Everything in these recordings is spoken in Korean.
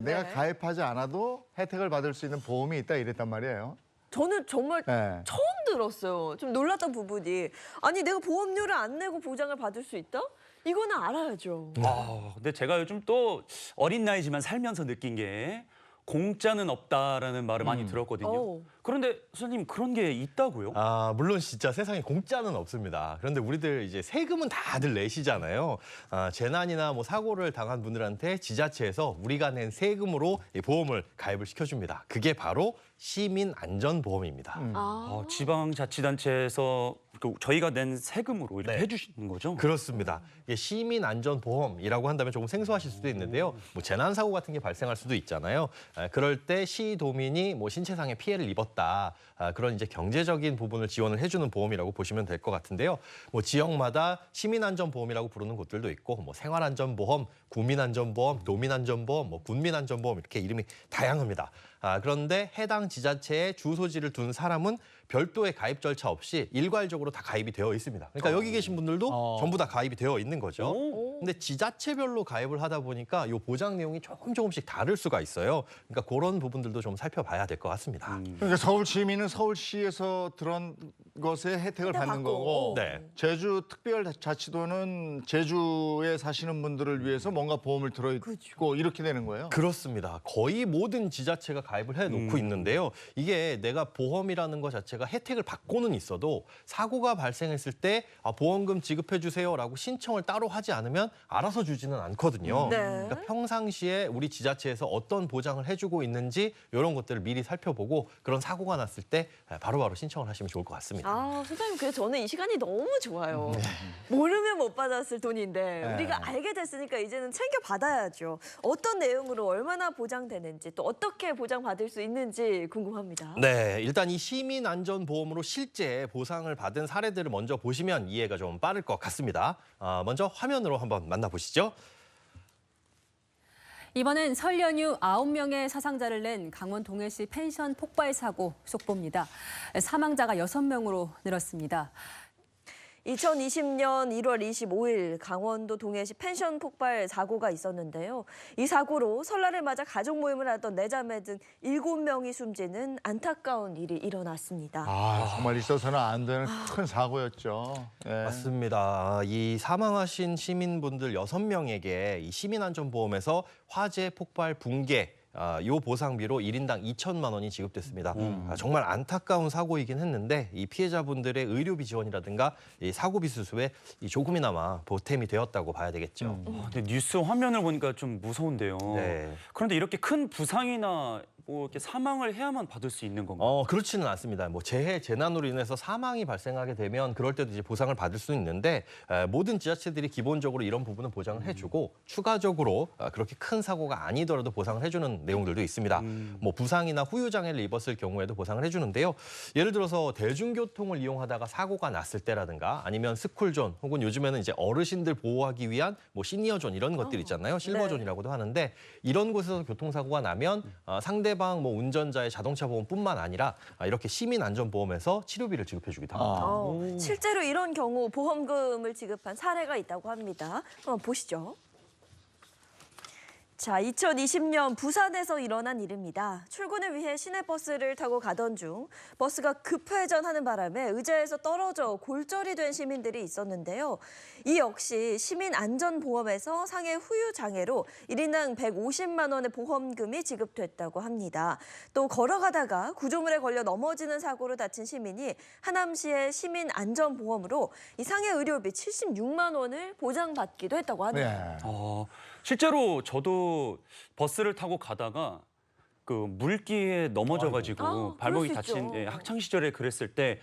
내가 네. 가입하지 않아도 혜택을 받을 수 있는 보험이 있다 이랬단 말이에요. 저는 정말 네. 처음 들었어요. 좀 놀랐던 부분이. 아니 내가 보험료를 안 내고 보장을 받을 수 있다? 이거는 알아야죠. 근데 제가 요즘 또 어린 나이지만 살면서 느낀 게 공짜는 없다라는 말을 많이 들었거든요. 오. 그런데 선생님 그런 게 있다고요? 물론 진짜 세상에 공짜는 없습니다. 그런데 우리들 이제 세금은 다들 내시잖아요. 재난이나 뭐 사고를 당한 분들한테 지자체에서 우리가 낸 세금으로 이 보험을 가입을 시켜줍니다. 그게 바로 시민안전보험입니다. 지방자치단체에서 저희가 낸 세금으로 이렇게 네. 해주시는 거죠? 그렇습니다. 이게 시민안전보험이라고 한다면 조금 생소하실 수도 있는데요. 뭐 재난사고 같은 게 발생할 수도 있잖아요. 그럴 때 시도민이 뭐 신체상의 피해를 입었다. 그런 이제 경제적인 부분을 지원을 해주는 보험이라고 보시면 될 것 같은데요. 뭐 지역마다 시민안전보험이라고 부르는 곳들도 있고, 뭐 생활안전보험, 국민안전보험, 도민안전보험, 뭐 군민안전보험 이렇게 이름이 다양합니다. 그런데 해당 지자체에 주소지를 둔 사람은 별도의 가입 절차 없이 일괄적으로 다 가입이 되어 있습니다. 그러니까 여기 계신 분들도 전부 다 가입이 되어 있는 거죠. 근데 지자체별로 가입을 하다 보니까 이 보장 내용이 조금씩 다를 수가 있어요. 그러니까 그런 부분들도 좀 살펴봐야 될 것 같습니다. 그러니까 서울 시민은 서울시에서 들어온 것에 혜택을 받는 받고. 거고 네. 제주 특별자치도는 제주에 사시는 분들을 위해서 뭔가 보험을 들어있고 이렇게 되는 거예요. 그렇습니다. 거의 모든 지자체가 가입을 해놓고 있는데요. 이게 내가 보험이라는 것 자체가 혜택을 받고는 있어도 사고가 발생했을 때 보험금 지급해 주세요라고 신청을 따로 하지 않으면 알아서 주지는 않거든요. 네. 그러니까 평상시에 우리 지자체에서 어떤 보장을 해주고 있는지 이런 것들을 미리 살펴보고 그런 사고가 났을 때 바로바로 신청을 하시면 좋을 것 같습니다. 선생님, 그래서 저는 이 시간이 너무 좋아요. 모르면 못 받았을 돈인데 네. 우리가 알게 됐으니까 이제는 챙겨 받아야죠. 어떤 내용으로 얼마나 보장되는지 또 어떻게 보장받을 수 있는지 궁금합니다. 네, 일단 이 시민안전보험으로 실제 보상을 받은 사례들을 먼저 보시면 이해가 좀 빠를 것 같습니다. 먼저 화면으로 한번 만나보시죠. 이번엔 설 연휴 9명의 사상자를 낸 강원 동해시 펜션 폭발 사고 속보입니다. 사망자가 6명으로 늘었습니다. 2020년 1월 25일 강원도 동해시 펜션 폭발 사고가 있었는데요. 이 사고로 설날을 맞아 가족 모임을 하던 4자매 등 7명이 숨지는 안타까운 일이 일어났습니다. 정말 있어서는 안 되는 큰 사고였죠. 네. 맞습니다. 이 사망하신 시민분들 6명에게 이 시민안전보험에서 화재, 폭발, 붕괴 이 보상비로 1인당 2천만 원이 지급됐습니다. 정말 안타까운 사고이긴 했는데 이 피해자분들의 의료비 지원이라든가 이 사고비 수수에 조금이나마 보탬이 되었다고 봐야 되겠죠. 근데 뉴스 화면을 보니까 좀 무서운데요. 네. 그런데 이렇게 큰 부상이나 뭐 이렇게 사망을 해야만 받을 수 있는 건가요? 그렇지는 않습니다. 뭐 재해, 재난으로 인해서 사망이 발생하게 되면 그럴 때도 이제 보상을 받을 수는 있는데 모든 지자체들이 기본적으로 이런 부분은 보장을 해주고 추가적으로 그렇게 큰 사고가 아니더라도 보상을 해주는 내용들도 있습니다. 뭐 부상이나 후유 장애를 입었을 경우에도 보상을 해주는데요. 예를 들어서 대중교통을 이용하다가 사고가 났을 때라든가 아니면 스쿨존 혹은 요즘에는 이제 어르신들 보호하기 위한 뭐 시니어존 이런 것들 있잖아요. 실버존이라고도 하는데 이런 곳에서 교통사고가 나면 상대방 뭐 운전자의 자동차 보험뿐만 아니라 이렇게 시민안전보험에서 치료비를 지급해주기도 합니다. 실제로 이런 경우 보험금을 지급한 사례가 있다고 합니다. 한번 보시죠. 자, 2020년 부산에서 일어난 일입니다. 출근을 위해 시내버스를 타고 가던 중 버스가 급회전하는 바람에 의자에서 떨어져 골절이 된 시민들이 있었는데요. 이 역시 시민안전보험에서 상해 후유 장애로 1인당 150만 원의 보험금이 지급됐다고 합니다. 또 걸어가다가 구조물에 걸려 넘어지는 사고로 다친 시민이 하남시의 시민안전보험으로 이 상해 의료비 76만 원을 보장받기도 했다고 하네요. 네. 실제로 저도 버스를 타고 가다가 그 물기에 넘어져가지고 발목이 그럴 수 다친 있죠. 학창 시절에 그랬을 때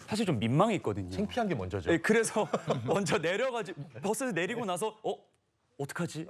사실 좀 민망했거든요. 창피한 게 먼저죠. 네, 그래서 먼저 내려가지고 버스 내리고 나서 어떡하지?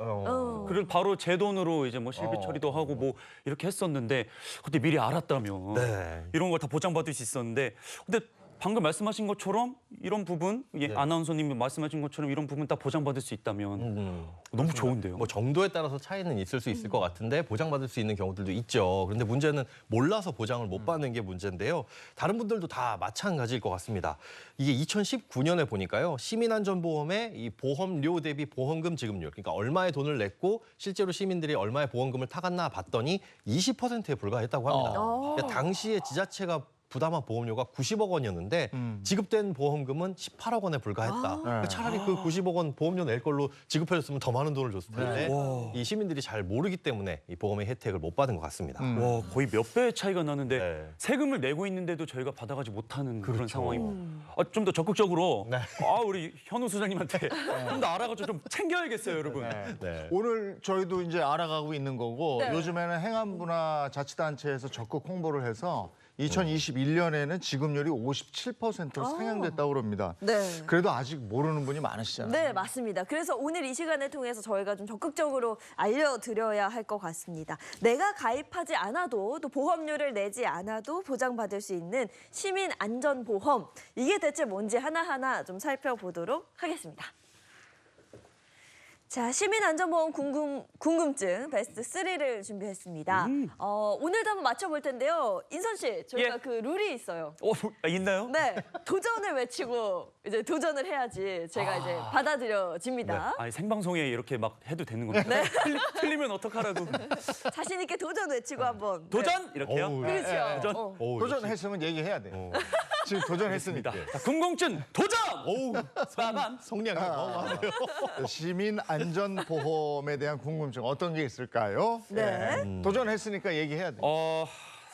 그리고 바로 제 돈으로 이제 뭐 실비 처리도 하고 뭐 이렇게 했었는데 그때 미리 알았다면 네. 이런 걸 다 보장받을 수 있었는데 근데 방금 말씀하신 것처럼 이런 부분, 아나운서님이 말씀하신 것처럼 이런 부분 다 보장받을 수 있다면 너무 좋은데요. 뭐 정도에 따라서 차이는 있을 수 있을 것 같은데 보장받을 수 있는 경우들도 있죠. 그런데 문제는 몰라서 보장을 못 받는 게 문제인데요. 다른 분들도 다 마찬가지일 것 같습니다. 이게 2019년에 보니까요. 시민안전보험의 이 보험료 대비 보험금 지급률, 그러니까 얼마의 돈을 냈고 실제로 시민들이 얼마의 보험금을 타갔나 봤더니 20%에 불과했다고 합니다. 그러니까 당시에 지자체가 부담한 보험료가 90억 원이었는데 지급된 보험금은 18억 원에 불과했다. 그러니까 차라리 그 90억 원 보험료 낼 걸로 지급해줬으면 더 많은 돈을 줬을 텐데 이 시민들이 잘 모르기 때문에 이 보험의 혜택을 못 받은 것 같습니다. 와, 거의 몇 배의 차이가 나는데 네. 세금을 내고 있는데도 저희가 받아가지 못하는 그런 상황입니다. 좀 더 적극적으로 우리 현우 소장님한테 좀 더 알아가지고 좀 챙겨야겠어요, 여러분. 네. 오늘 저희도 이제 알아가고 있는 거고 네. 요즘에는 행안부나 자치단체에서 적극 홍보를 해서 2021년에는 지급률이 57%로 상향됐다고 그럽니다. 네. 그래도 아직 모르는 분이 많으시잖아요. 네, 맞습니다. 그래서 오늘 이 시간을 통해서 저희가 좀 적극적으로 알려드려야 할 것 같습니다. 내가 가입하지 않아도 또 보험료를 내지 않아도 보장받을 수 있는 시민안전보험. 이게 대체 뭔지 하나하나 좀 살펴보도록 하겠습니다. 자, 시민안전보험 궁금증 베스트 3를 준비했습니다. 오늘도 한번 맞춰볼 텐데요. 인선 씨, 저희가 예. 그 룰이 있어요. 있나요? 네, 도전을 외치고 이제 도전을 해야지 제가 이제 받아들여집니다. 아니, 생방송에 이렇게 막 해도 되는 겁니까? 틀리면 어떡하라고. 자신 있게 도전 외치고 한번. 도전! 이렇게요? 어우, 네. 그렇죠. 도전. 어. 도전했으면 얘기해야 돼. 지금 도전했으니까. 자, 궁금증 도전! 어우, 빠밤. 성량이 어마어마하네요. 시민 안전보험에 대한 궁금증 어떤 게 있을까요? 네. 도전했으니까 얘기해야 돼.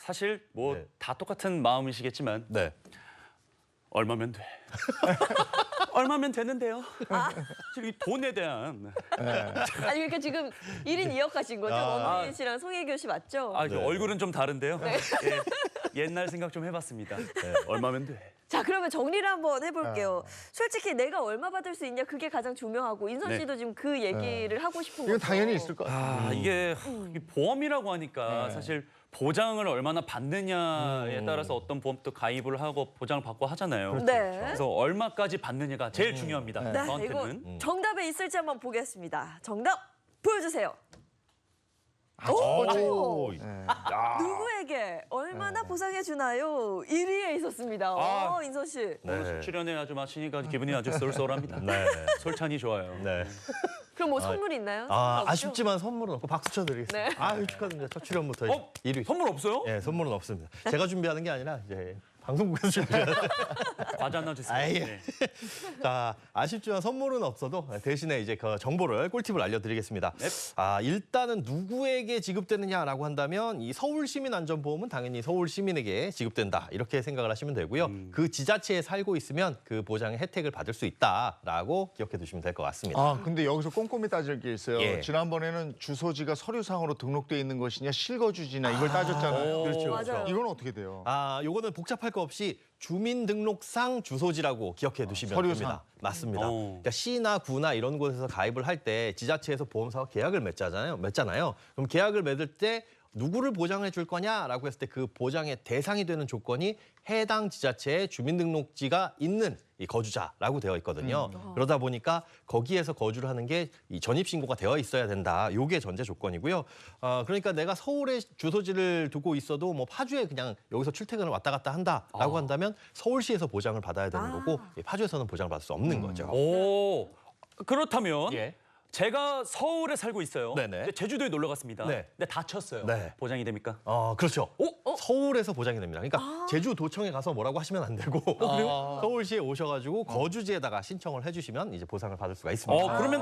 사실 뭐 네. 다 똑같은 마음이시겠지만 네. 얼마면 돼. 얼마면 되는데요. 지금 이 돈에 대한 아니 그러니까 지금 1인 2역 하신 거죠? 원빈 씨랑 송혜교 씨 맞죠? 그 얼굴은 좀 다른데요. 예, 옛날 생각 좀 해봤습니다. 얼마면 돼. 자, 그러면 정리를 한번 해볼게요. 솔직히 내가 얼마 받을 수 있냐 그게 가장 중요하고 인선 네. 씨도 지금 그 얘기를 하고 싶은 거죠. 이건 당연히 있을 것 같아요. 이게 보험이라고 하니까 사실 보장을 얼마나 받느냐에 따라서 어떤 보험도 가입을 하고 보장을 받고 하잖아요. 네. 그래서 얼마까지 받느냐가 제일 중요합니다. 네, 저한테는. 이거 정답에 있을지 한번 보겠습니다. 정답 보여주세요. 오, 누구에게 얼마나 보상해 주나요? 1위에 있었습니다. 인선 씨. 오늘 출연에 아주 마치니까 기분이 아주 쏠쏠합니다. 네. 솔찬이 좋아요. 네. 그럼 뭐 선물 있나요? 없죠? 아쉽지만 선물은 없고 박수 쳐드리겠습니다. 네. 아유, 축하드립니다. 첫 출연부터 1위. 선물 없어요? 예, 선물은 없습니다. 제가 준비하는 게 아니라 이제 방송국에서 준비하는. 과자 하나 주세요. 아예. 네. 자, 아쉽지만 선물은 없어도 대신에 이제 그 정보를 꿀팁을 알려드리겠습니다. 네. 일단은 누구에게 지급되느냐라고 한다면 이 서울시민안전보험은 당연히 서울시민에게 지급된다 이렇게 생각을 하시면 되고요. 그 지자체에 살고 있으면 그 보장의 혜택을 받을 수 있다라고 기억해 두시면 될 것 같습니다. 근데 여기서 꼼꼼히 따질 게 있어요. 예. 지난번에는 주소지가 서류상으로 등록돼 있는 것이냐 실거주지냐 이걸 따졌잖아요. 그렇죠. 맞아요. 이건 어떻게 돼요? 요거는 복잡할 거 없이 주민등록상 주소지라고 기억해 두시면 서류상. 됩니다. 맞습니다. 오. 그러니까 시나 구나 이런 곳에서 가입을 할 때 지자체에서 보험사와 계약을 맺잖아요. 그럼 계약을 맺을 때 누구를 보장해 줄 거냐라고 했을 때 그 보장의 대상이 되는 조건이 해당 지자체에 주민등록지가 있는 이 거주자라고 되어 있거든요. 그러다 보니까 거기에서 거주를 하는 게 이 전입신고가 되어 있어야 된다. 요게 전제 조건이고요. 그러니까 내가 서울에 주소지를 두고 있어도 뭐 파주에 그냥 여기서 출퇴근을 왔다 갔다 한다라고 한다면 서울시에서 보장을 받아야 되는 거고 파주에서는 보장을 받을 수 없는 거죠. 오, 그렇다면 예. 제가 서울에 살고 있어요. 네네. 근데 제주도에 놀러 갔습니다. 네. 근데 다쳤어요. 네. 보장이 됩니까? 그렇죠. 서울에서 보장이 됩니다. 그러니까 제주도청에 가서 뭐라고 하시면 안 되고 서울시에 오셔가지고 거주지에다가 신청을 해주시면 이제 보상을 받을 수가 있습니다. 그러면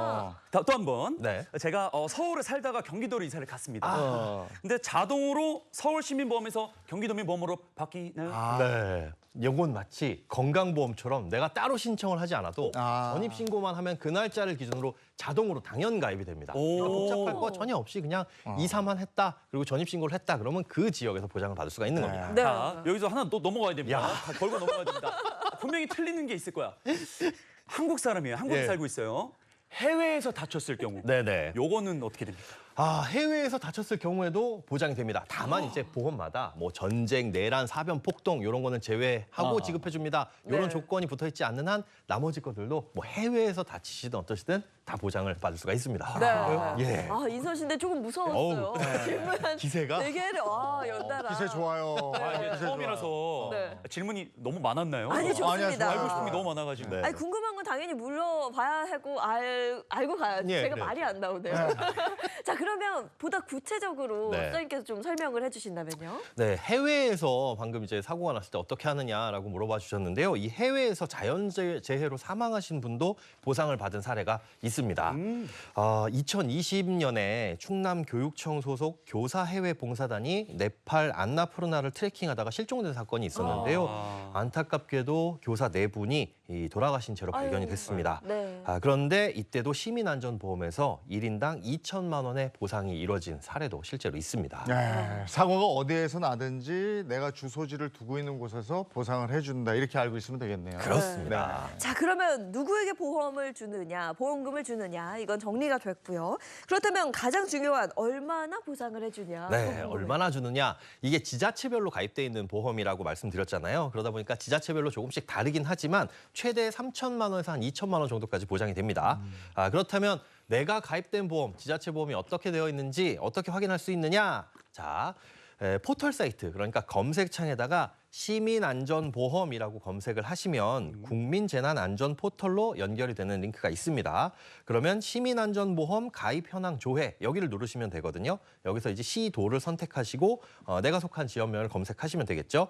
또 한 번. 네. 제가 서울에 살다가 경기도로 이사를 갔습니다. 근데 자동으로 서울시민보험에서 경기도민보험으로 바뀌나요? 네. 이건 마치 건강보험처럼 내가 따로 신청을 하지 않아도 전입신고만 하면 그 날짜를 기준으로 자동으로 당연 가입이 됩니다. 그러니까 복잡할 거 전혀 없이 그냥 이사만 했다 그리고 전입신고를 했다 그러면 그 지역에서 보장을 받을 수가 있는 겁니다. 네. 자, 여기서 하나 또 넘어가야 됩니다. 다 걸고 넘어가야 됩니다. 분명히 틀리는 게 있을 거야. 한국 사람이에요. 한국에 예. 살고 있어요. 해외에서 다쳤을 경우. 네네. 요거는 어떻게 됩니까? 해외에서 다쳤을 경우에도 보장이 됩니다. 다만 이제 보험마다 뭐 전쟁, 내란, 사변, 폭동 이런 거는 제외하고 지급해 줍니다. 이런 네. 조건이 붙어 있지 않는 한 나머지 것들도 뭐 해외에서 다치시든 어떠시든 다 보장을 받을 수가 있습니다. 네. 예. 인선 씨인데 조금 무서웠어요. 어우, 질문 기세가? 네 개를 연달아. 기세 좋아요. 이게 기세 처음이라서 네. 질문이 너무 많았나요? 아니 좋습니다. 알고 싶은 게 너무 많아가지고. 네. 아니 궁금한 건 당연히 물어봐야 하고 알고 가야지. 예, 제가 그래요. 말이 안 나오네요. 자 그러면 보다 구체적으로 네. 선생님께서 좀 설명을 해주신다면요. 네, 해외에서 방금 이제 사고가 났을 때 어떻게 하느냐라고 물어봐 주셨는데요. 이 해외에서 자연재해로 사망하신 분도 보상을 받은 사례가 있습니다. 2020년에 충남교육청 소속 교사 해외 봉사단이 네팔 안나푸르나를 트레킹하다가 실종된 사건이 있었는데요. 안타깝게도 교사 4분이 돌아가신 채로 발견이 아유, 됐습니다. 네. 그런데 이때도 시민안전보험에서 1인당 2천만 원의 보상이 이뤄진 사례도 실제로 있습니다. 네, 사고가 어디에서 나든지 내가 주소지를 두고 있는 곳에서 보상을 해준다 이렇게 알고 있으면 되겠네요. 그렇습니다. 자 그러면 누구에게 보험을 주느냐, 보험금을 주느냐 이건 정리가 됐고요. 그렇다면 가장 중요한 얼마나 보상을 해주냐. 네, 그 부분을. 얼마나 주느냐. 이게 지자체별로 가입돼 있는 보험이라고 말씀드렸잖아요. 그러다 보니까 지자체별로 조금씩 다르긴 하지만 최대 3천만 원에서 한 2천만 원 정도까지 보장이 됩니다. 그렇다면 내가 가입된 보험, 지자체 보험이 어떻게 되어 있는지 어떻게 확인할 수 있느냐? 자, 포털 사이트, 그러니까 검색창에다가 시민안전보험이라고 검색을 하시면 국민재난안전 포털로 연결이 되는 링크가 있습니다. 그러면 시민안전보험 가입 현황 조회 여기를 누르시면 되거든요. 여기서 이제 시도를 선택하시고 내가 속한 지역명을 검색하시면 되겠죠.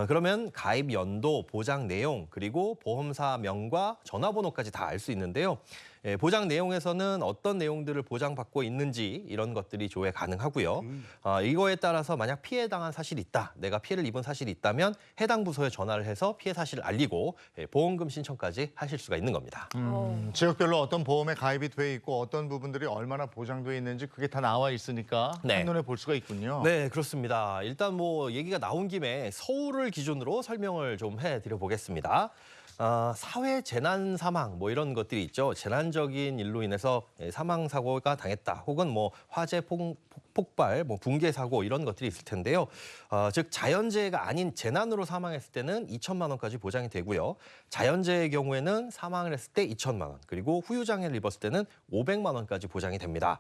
그러면 가입 연도, 보장 내용, 그리고 보험사 명과 전화번호까지 다 알 수 있는데요. 보장 내용에서는 어떤 내용들을 보장받고 있는지 이런 것들이 조회 가능하고요. 이거에 따라서 만약 피해당한 사실이 있다, 내가 피해를 입은 사실이 있다면 해당 부서에 전화를 해서 피해 사실을 알리고 보험금 신청까지 하실 수가 있는 겁니다. 지역별로 어떤 보험에 가입이 돼 있고 어떤 부분들이 얼마나 보장돼 있는지 그게 다 나와 있으니까 네. 한눈에 볼 수가 있군요. 네, 그렇습니다. 일단 뭐 얘기가 나온 김에 서울을 기준으로 설명을 좀 해드려 보겠습니다. 사회 재난 사망 뭐 이런 것들이 있죠. 재난적인 일로 인해서 사망 사고가 당했다. 혹은 뭐 화재 폭발, 뭐 붕괴 사고 이런 것들이 있을 텐데요. 즉 자연재해가 아닌 재난으로 사망했을 때는 2천만 원까지 보장이 되고요. 자연재해의 경우에는 사망을 했을 때 2천만 원, 그리고 후유 장애를 입었을 때는 500만 원까지 보장이 됩니다.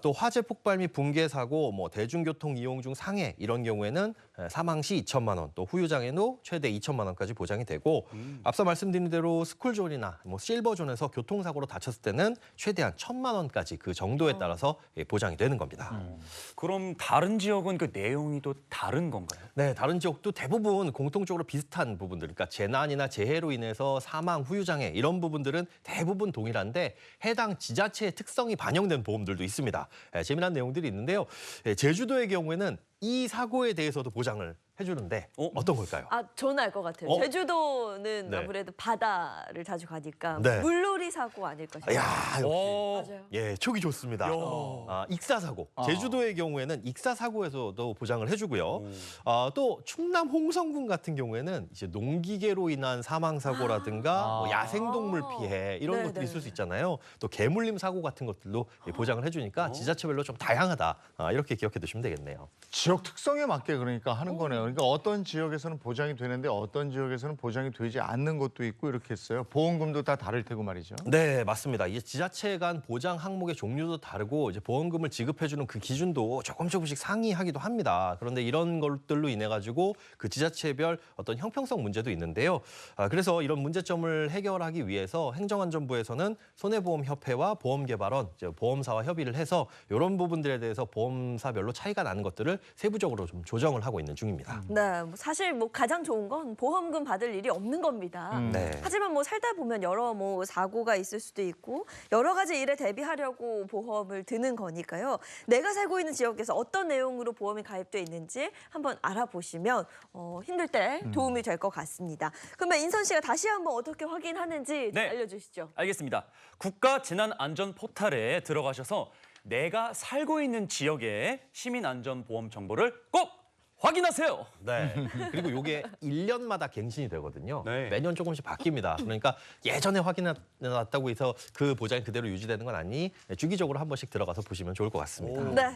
또 화재 폭발 및 붕괴 사고, 뭐 대중교통 이용 중 상해 이런 경우에는 사망 시 2천만 원, 또 후유 장애도 최대 2천만 원까지 보장이 되고 앞서 말씀드린 대로 스쿨존이나 뭐 실버존에서 교통사고로 다쳤을 때는 최대한 1,000만 원까지 그 정도에 따라서 보장이 되는 겁니다. 그럼 다른 지역은 그 내용이 또 다른 건가요? 네, 다른 지역도 대부분 공통적으로 비슷한 부분들, 그러니까 재난이나 재해로 인해서 사망, 후유 장애 이런 부분들은 대부분 동일한데 해당 지자체의 특성이 반영된 보험들도 있습니다. 재미난 내용들이 있는데요. 제주도의 경우에는 이 사고에 대해서도 보장을 해주는데 어떤 걸까요? 저는 알 것 같아요. 제주도는 네. 아무래도 바다를 자주 가니까 네. 물놀이 사고 아닐 것인가. 야, 역시. 맞아요. 예, 촉이 좋습니다. 익사 사고. 제주도의 경우에는 익사 사고에서도 보장을 해주고요. 또 충남 홍성군 같은 경우에는 이제 농기계로 인한 사망 사고라든가 뭐 야생동물 피해 이런 네, 것들이 네. 있을 수 있잖아요. 또 개물림 사고 같은 것들도 보장을 해주니까 지자체별로 좀 다양하다. 이렇게 기억해 두시면 되겠네요. 지역 특성에 맞게 그러니까 하는 거네요. 그러니까 어떤 지역에서는 보장이 되는데 어떤 지역에서는 보장이 되지 않는 것도 있고 이렇게 했어요. 보험금도 다 다를 테고 말이죠. 네, 맞습니다. 이게 지자체 간 보장 항목의 종류도 다르고 이제 보험금을 지급해주는 그 기준도 조금씩 상이하기도 합니다. 그런데 이런 것들로 인해 가지고 그 지자체별 어떤 형평성 문제도 있는데요. 그래서 이런 문제점을 해결하기 위해서 행정안전부에서는 손해보험협회와 보험개발원, 이제 보험사와 협의를 해서 이런 부분들에 대해서 보험사별로 차이가 나는 것들을 세부적으로 좀 조정을 하고 있는 중입니다. 네, 사실 가장 좋은 건 보험금 받을 일이 없는 겁니다. 네. 하지만 살다 보면 여러 사고가 있을 수도 있고 여러 가지 일에 대비하려고 보험을 드는 거니까요. 내가 살고 있는 지역에서 어떤 내용으로 보험이 가입돼 있는지 한번 알아보시면 힘들 때 도움이 될 것 같습니다. 그러면 인선 씨가 다시 한번 어떻게 확인하는지 네. 알려주시죠. 알겠습니다. 국가재난안전 포털에 들어가셔서 내가 살고 있는 지역의 시민안전보험 정보를 꼭 확인하세요. 네. 그리고 이게 1년마다 갱신이 되거든요. 네. 매년 조금씩 바뀝니다. 그러니까 예전에 확인해놨다고 해서 그 보장이 그대로 유지되는 건 아니 주기적으로 한 번씩 들어가서 보시면 좋을 것 같습니다. 네.